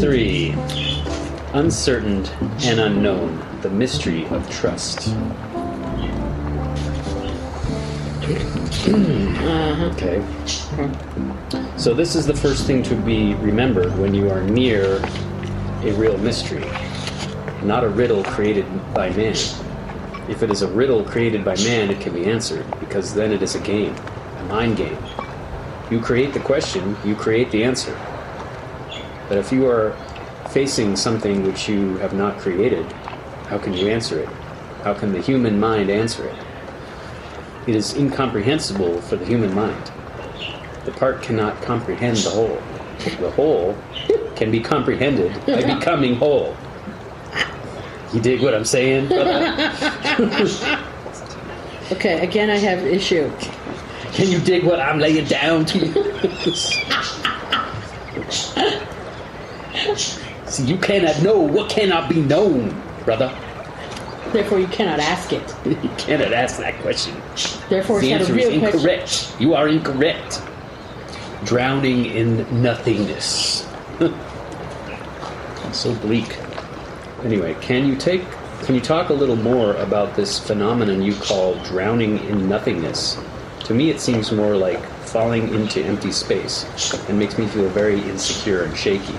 3. Uncertain and unknown, the mystery of trust. Okay. So this is the first thing to be remembered when you are near a real mystery, not a riddle created by man. If it is a riddle created by man, it can be answered, because then it is a game, a mind game. You create the question, you create the answer. But if you are facing something which you have not created, how can you answer it? How can the human mind answer it? It is incomprehensible for the human mind. The part cannot comprehend the whole. The whole can be comprehended by becoming whole. You dig what I'm saying? Okay, again I have issue. Can you dig what I'm laying down to you? See, you cannot know what cannot be known, brother. Therefore you cannot ask it. You cannot ask that question. Therefore the it's answer not a is real incorrect. question. You are incorrect. Drowning in nothingness. So bleak. Anyway, can you talk a little more about this phenomenon you call drowning in nothingness? To me, it seems more like falling into empty space and makes me feel very insecure and shaky.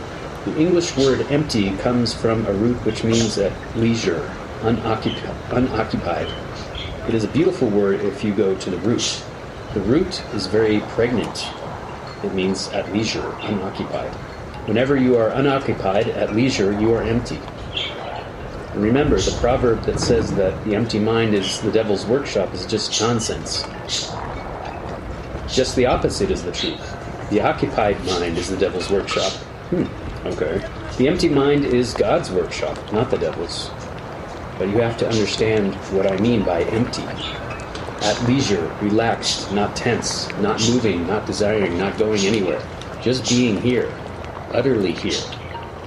The English word empty comes from a root which means at leisure, unoccupied. It is a beautiful word if you go to the root. The root is very pregnant. It means at leisure, unoccupied. Whenever you are unoccupied, at leisure, you are empty. And remember, the proverb that says that the empty mind is the devil's workshop is just nonsense. Just the opposite is the truth. The occupied mind is the devil's workshop. Okay. The empty mind is God's workshop, not the devil's. But you have to understand what I mean by empty. At leisure, relaxed, not tense, not moving, not desiring, not going anywhere. Just being here, utterly here.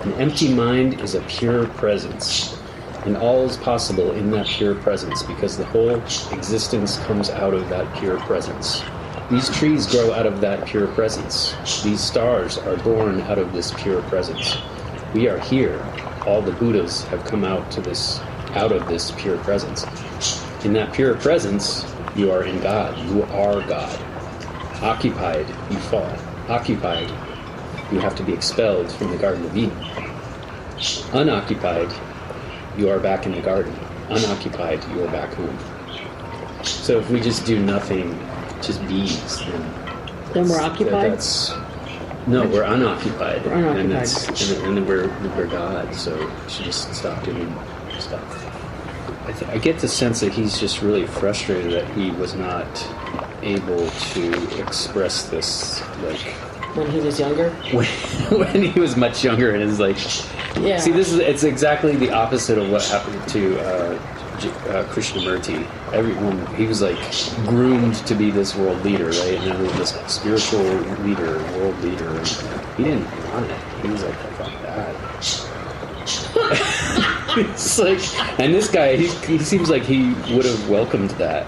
An empty mind is a pure presence. And all is possible in that pure presence because the whole existence comes out of that pure presence. These trees grow out of that pure presence. These stars are born out of this pure presence. We are here. All the Buddhas have come out of this pure presence. In that pure presence, you are in God. You are God. Occupied, you fall. Occupied, you have to be expelled from the Garden of Eden. Unoccupied, you are back in the garden. Unoccupied, you are back home. So if we just do nothing, just bees, then we're occupied? We're unoccupied. We're unoccupied. And then we're God, so we should just stop doing stuff. I get the sense that he's just really frustrated that he was not able to express this, like... When he was younger? When he was much younger and is like... Yeah. See, it's exactly the opposite of what happened to Krishnamurti. He was like groomed to be this world leader, right? And then this spiritual leader, world leader. And he didn't want it. He was like, fuck that. It's like, and this guy, he seems like he would have welcomed that.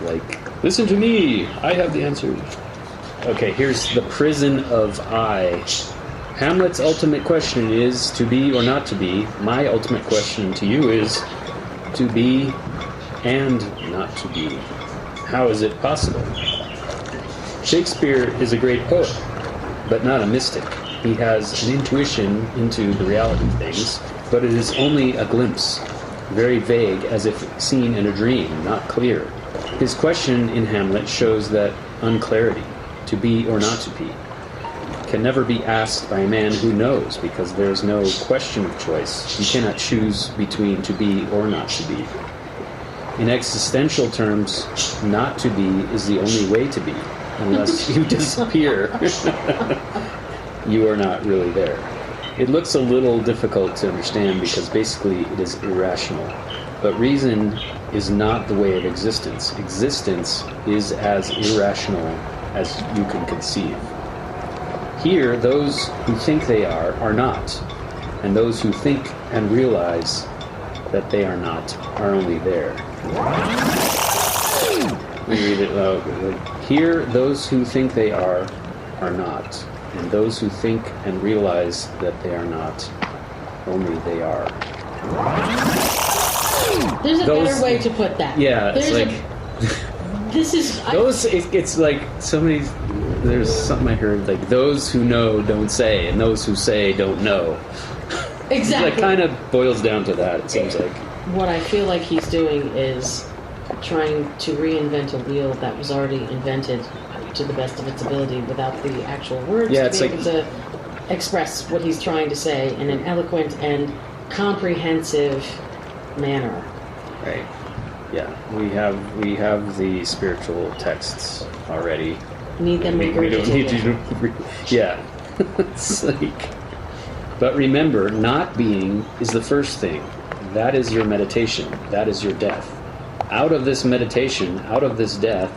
Like, listen to me, I have the answer. Okay, here's the prison of I. Hamlet's ultimate question is to be or not to be. My ultimate question to you is to be and not to be. How is it possible? Shakespeare is a great poet, but not a mystic. He has an intuition into the reality of things, but it is only a glimpse, very vague, as if seen in a dream, not clear. His question in Hamlet shows that unclarity, to be or not to be, can never be asked by a man who knows, because there is no question of choice. You cannot choose between to be or not to be. In existential terms, not to be is the only way to be. Unless you disappear, you are not really there. It looks a little difficult to understand because basically it is irrational. But reason is not the way of existence. Existence is as irrational as you can conceive. Here, those who think they are not. And those who think and realize that they are not are only there. Let me read it. Here, those who think they are not. and those who think and realize that they are not, only they are. There's a better way to put that. Yeah, There's it's like... This is... It's like somebody... There's something I heard, like, those who know don't say, and those who say don't know. Exactly. It kind of boils down to that, it seems like. What I feel like he's doing is trying to reinvent a wheel that was already invented to the best of its ability without the actual words to be able to express what he's trying to say in an eloquent and comprehensive manner. Right. Yeah. We have the spiritual texts already. Need them we don't need to yeah. It's like, but remember, not being is the first thing. That is your meditation. That is your death. Out of this meditation, out of this death,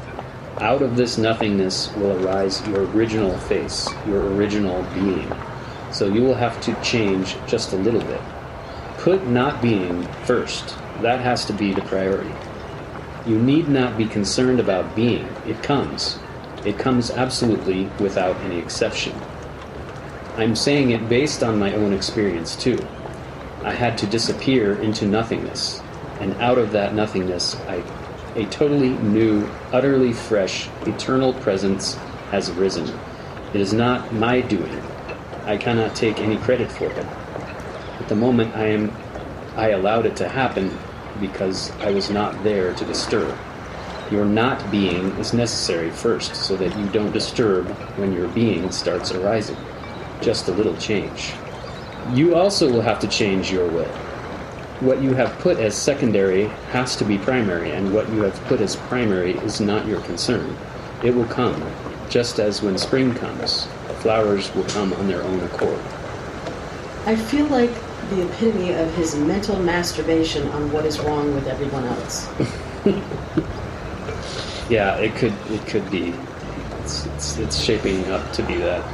out of this nothingness will arise your original face, your original being. So you will have to change just a little bit. Put not being first. That has to be the priority. You need not be concerned about being. It comes. It comes absolutely without any exception. I'm saying it based on my own experience too. I had to disappear into nothingness, and out of that nothingness, a totally new, utterly fresh, eternal presence has arisen. It is not my doing. I cannot take any credit for it. At the moment, I allowed it to happen because I was not there to disturb. Your not being is necessary first, so that you don't disturb when your being starts arising. Just a little change. You also will have to change your will. What you have put as secondary has to be primary, and what you have put as primary is not your concern. It will come, just as when spring comes. Flowers will come on their own accord. I feel like the epitome of his mental masturbation on what is wrong with everyone else. Yeah, it could be. It's shaping up to be that.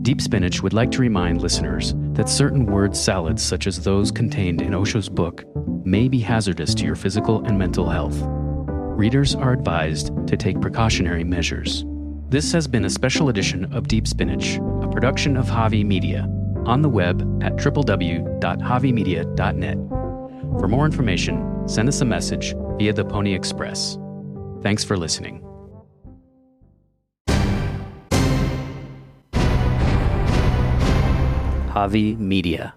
Deep Spinach would like to remind listeners that certain word salads, such as those contained in Osho's book, may be hazardous to your physical and mental health. Readers are advised to take precautionary measures. This has been a special edition of Deep Spinach, a production of Javi Media, on the web at www.javimedia.net. For more information, send us a message via the Pony Express. Thanks for listening. Javi Media.